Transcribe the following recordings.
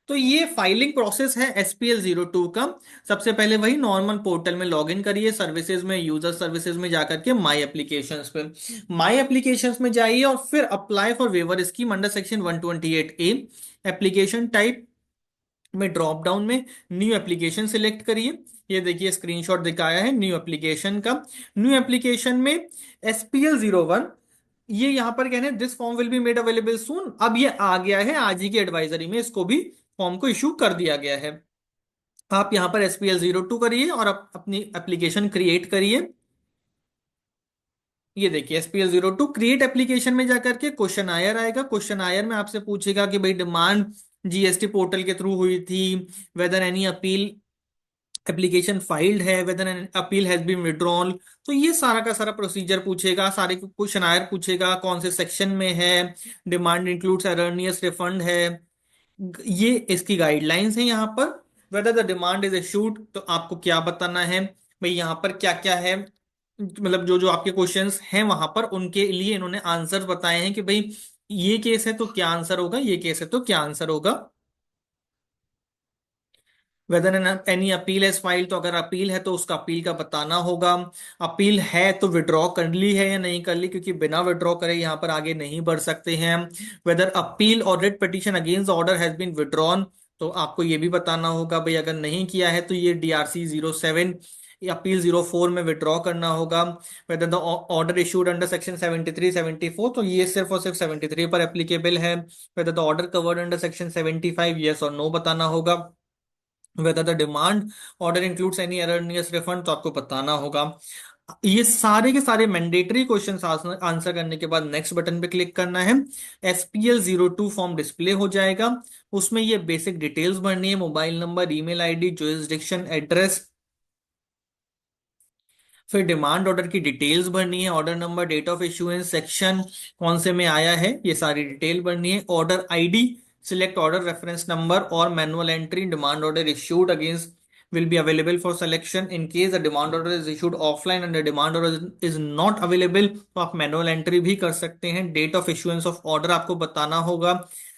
तो ये filing process है SPL02 का। सबसे पहले वही नॉर्मल पोर्टल में लॉग इन करिए, सर्विसेज में, यूजर सर्विसेज में जाकर के माई एप्लीकेशंस पे, माई एप्लीकेशंस में जाइए और फिर apply for waiver scheme under section 128A। Application type में ड्रॉप डाउन में न्यू एप्लीकेशन सिलेक्ट करिए। ये देखिए स्क्रीनशॉट दिखाया है न्यू एप्लीकेशन का। न्यू एप्लीकेशन में SPL01, ये यहाँ पर कहने this form will be made available soon, अब ये आ गया है आज ही की एडवाइजरी में, इसको भी फॉर्म को इशू कर दिया गया है। आप यहाँ पर SPL02 करिए और अपनी एप्लीकेशन क्रिएट करिए। ये देखिए SPL02 क्रिएट एप्लीकेशन में जाकर के क्वेश्चन आयर आएगा। क्वेश्चन आयर में आपसे पूछेगा कि भाई डिमांड GST पोर्टल के थ्रू हुई थी, whether any appeal application filed है, whether an appeal has been withdrawn. तो ये सारा का सारा प्रोसीजर पूछेगा, सारे क्वेश्चन आयर पूछेगा, कौन से सेक्शन में है, डिमांड इंक्लूड्स एरनियस रिफंड है, ये इसकी गाइडलाइंस है यहाँ पर। Whether the demand is issued, तो आपको क्या बताना है भाई, यहाँ पर क्या क्या है, मतलब जो जो आपके क्वेश्चंस हैं वहां पर उनके लिए इन्होंने आंसर बताए हैं कि भाई ये केस है तो क्या आंसर होगा, ये केस है तो क्या आंसर होगा। Whether any appeal is filed, तो अगर अपील है तो उसका अपील का बताना होगा। अपील है तो विड्रॉ कर ली है या नहीं कर ली, क्योंकि बिना विड्रॉ करे यहाँ पर आगे नहीं बढ़ सकते हैं। वेदर अपील और writ petition against order has been withdrawn, तो आपको ये भी बताना होगा भाई अगर नहीं किया है तो ये DRC 07 अपील 04 में विड्रॉ करना होगा। Whether the order issued under section 73 74, तो ये सिर्फ और सिर्फ 73 पर एप्लीकेबल है। Whether the order covered under section 75, yes और नो बताना होगा। Whether the demand order includes any erroneous refund, तो आपको बताना होगा। ये सारे के सारे मैंडेटरी क्वेश्चंस आंसर करने के बाद नेक्स्ट बटन पे क्लिक करना है। SPL02 फॉर्म डिस्प्ले हो जाएगा। उसमें ये बेसिक डिटेल्स भरनी है, mobile number, email ID, jurisdiction, address, फिर डिमांड ऑर्डर की डिटेल्स भरनी है, order number, date of issuance, section कौन से में आया है, ये सारी डिटेल भरनी है, order ID, select order reference number और manual entry, demand order issued against will be available for selection in case the demand order is issued offline and the demand order is not available, तो आप manual entry भी कर सकते हैं। Date of issuance of order आपको बताना होगा,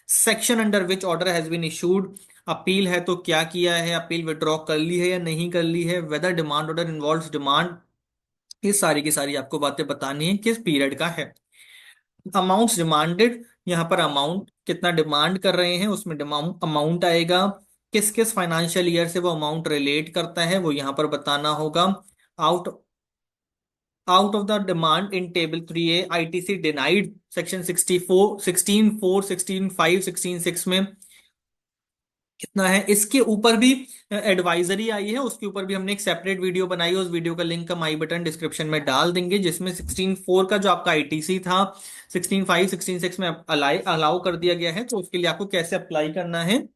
section under which order has been issued, appeal है तो क्या किया है, अपील विड्रॉ कर ली है या नहीं कर ली है, whether demand order involves demand, ये सारी की सारी आपको बातें बतानी है किस पीरियड का है। अमाउंट्स डिमांडेड, यहाँ पर अमाउंट कितना डिमांड कर रहे हैं उसमें अमाउंट आएगा, किस किस फाइनेंशियल ईयर से वो अमाउंट रिलेट करता है वो यहाँ पर बताना होगा। Out out of the demand in table 3A ITC denied section 64 16 4 16 5 16 6 में कितना है, इसके ऊपर भी एडवाइजरी आई है, उसके ऊपर भी हमने एक सेपरेट वीडियो बनाई है, उस वीडियो का लिंक हम आई बटन डिस्क्रिप्शन में डाल देंगे, जिसमें 16 4 का जो आपका ITC था 16 5 16 6 में अलाउ कर दिया गया है, तो उसके लिए आपको कैसे अप्लाई करना है।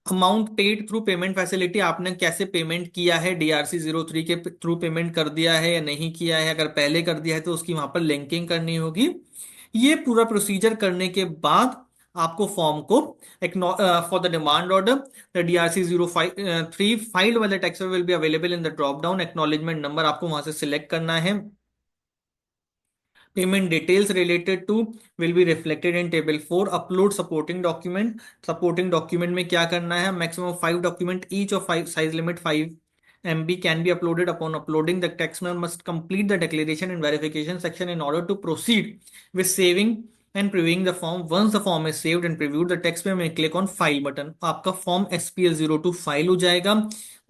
Amount paid through payment facility, आपने कैसे पेमेंट किया है, DRC 03 के थ्रू पेमेंट कर दिया है या नहीं किया है, अगर पहले कर दिया है तो उसकी वहां पर लिंकिंग करनी होगी। ये पूरा प्रोसीजर करने के बाद आपको फॉर्म को for the demand order the DRC 03 filed वाले text will be available in the drop down, acknowledgement number आपको वहां से सिलेक्ट करना है। Payment details related to will be reflected in table 4. Upload supporting document. Supporting document में क्या करना है, maximum 5 document each of 5, size limit 5 MB can be uploaded. Upon uploading, the taxman must complete the declaration and verification section in order to proceed with saving and previewing the form. Once the form is saved and previewed, the taxman may click on file button. आपका form SPL02 file हो जाएगा।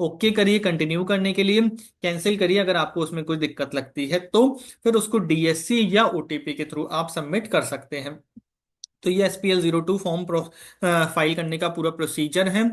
Okay करिए continue करने के लिए, cancel करिए अगर आपको उसमें कोई दिक्कत लगती है तो, फिर उसको DSC या OTP के थ्रू आप सबमिट कर सकते हैं। तो ये SPL02 फॉर्म फाइल करने का पूरा प्रोसीजर है।